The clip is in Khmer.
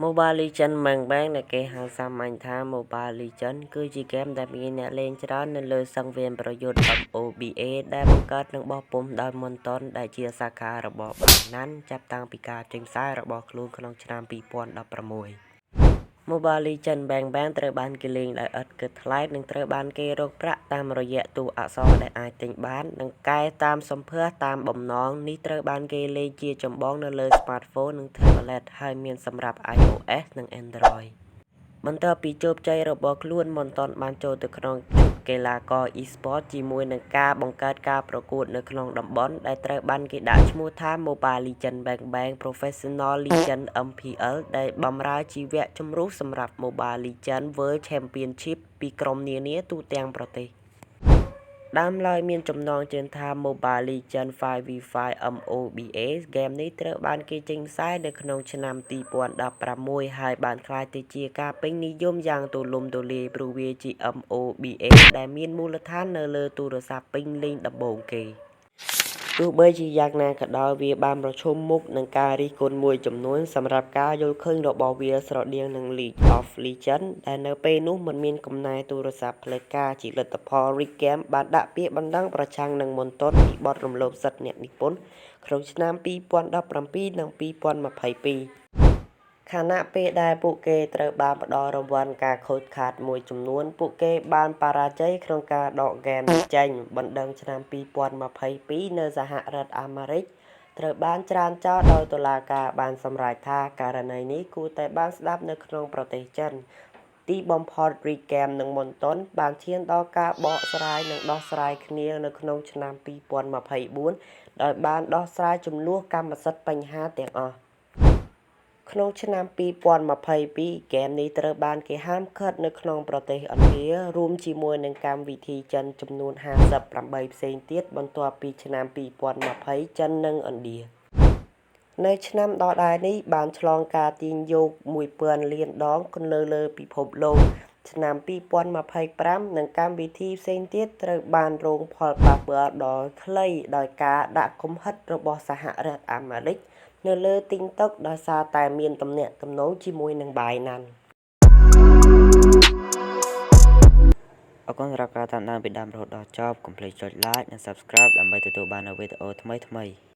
Mobile Legends mang bánដែលគេហៅសាមញ្ញថា Mobile Legends គឺជាហ្គេមដែលមានអ្នកលេងច្រើននៅលើសង្វៀនប្រយុទ្ធ MOBA ដែលបង្កើតនិងបោះពុម្ពដោយ Monton ដែលជាសាខារបស់ Binance ចាប់តាំងពីការចេញផ្សាយរបស់ខ្លួនក្នុងឆ្នាំ2016 Mobile Legends បានត្រូវបានគេលេងដោយឥតគិតថ្លៃនិងត្រូវបានគេរកប្រាក់តាមរយៈតួអក្សរដែលអាចទិញបាននិងកែតាមសម្ភារតាមបំណងនេះត្រូវបានគេលេងជាចម្បងនៅលើ Smartphone និង Tablet ហើយមានសម្រាប់ iOS និង Android បន្ទាប់ពីជោគជ័យរបស់ខ្លួន Monton បានចូលទៅក្នុងកីឡាករ Esports ជាមួយនឹងការបង្កើតការប្រកួតនៅក្នុងតំបន់ដែលត្រូវបានគេដាក់ឈ្មោះថា Mobile Legends Bang Professional Legends MPL ដែលបម្រើជាវគ្គជម្រុះសម្រាប់ Mobile Legends World Championship ពីក្រុមនានាទូទាំងប្រទេសដើមឡើយមានចំណងជើងថា Mobile Legends 5v5 MOBA ហ្គេមនេះត្រូវបានគេចេញផ្សាយនៅក្នុងឆ្នាំ2016ហើយបានក្លាយទៅជាការពេញនិយមយ៉ាងទូលំទូលាយព្រោះវាជា MOBA ដែលមានមូលដ្ឋាននៅលើទូរស័ព្ទពេញលេញដំបូងគេទោះបីជាយ៉ាងណាក៏ដោយវាបានប្រឈមមុខនឹងការរិះគន់មួយចំនួនសម្រាប់ការយល់ឃើញរបស់វាស្រដៀងនឹង League of Legends ដែលនៅពេលនោះមិនមានកំណែទូរស័ព្ទផ្លូវការជាលទ្ធផល Riot Games បានដាក់ពាក្យបណ្ដឹងប្រឆាំងនឹង Monton ពីបទរំលោភសិទ្ធិអ្នកនិពន្ធក្នុងឆ្នាំ2017និង2022ខណៈពេលដែលពួកគេត្រូវបានផ្ដល់រង្វាន់ការខូចខាតមួយចំនួនពួកគេបានបរាជ័យក្នុងការដកហ្គេមចេញបណ្ដឹងឆ្នាំ2022នៅសហរដ្ឋអាមេរិកត្រូវបានច្រានចោលដោយតុលាការបានសម្រេចថាករណីនេះគួរតែបានស្ដាប់នៅក្នុងប្រទេសចិនទីបំផុត Riot Games និង Monton បានឈានដល់ការបកស្រាយនិងដោះស្រាយគ្នានៅក្នុងឆ្នាំ2024ដោយបានដោះស្រាយជម្លោះកម្មសិទ្ធិបញ្ហាទាំងអស់ក្នុងឆ្នាំ2022ហ្គេមនេះត្រូវបានគេហាមឃាត់នៅក្នុងប្រទេសឥណ្ឌារួមជាមួយនឹងកម្មវិធីចិនចំនួន58ផ្សេងទៀតបន្ទាប់ពីឆ្នាំ2020ចិននិងឥណ្ឌានៅឆ្នាំដដែលនេះបានឆ្លងការទាញយក1000លានដងលើពិភពលោកឆ្នាំ2025និងកម្មវិធីផ្សេងទៀតត្រូវបានរងផលប៉ះពាល់ដល់ខ្លីដោយការដាក់កំហិតរបស់សហរដ្ឋអាមេរិកនៅលើ TikTok ដោយសារតែមានទំនាក់ទំនងជាមួយនឹង Binance អរគុណសម្រាប់ការតាមដានពីដើមរហូតដល់ចប់កុំភ្លេចចុច Like និង Subscribe ដើម្បីទទួលបាននូវវីដេអូថ្មីៗ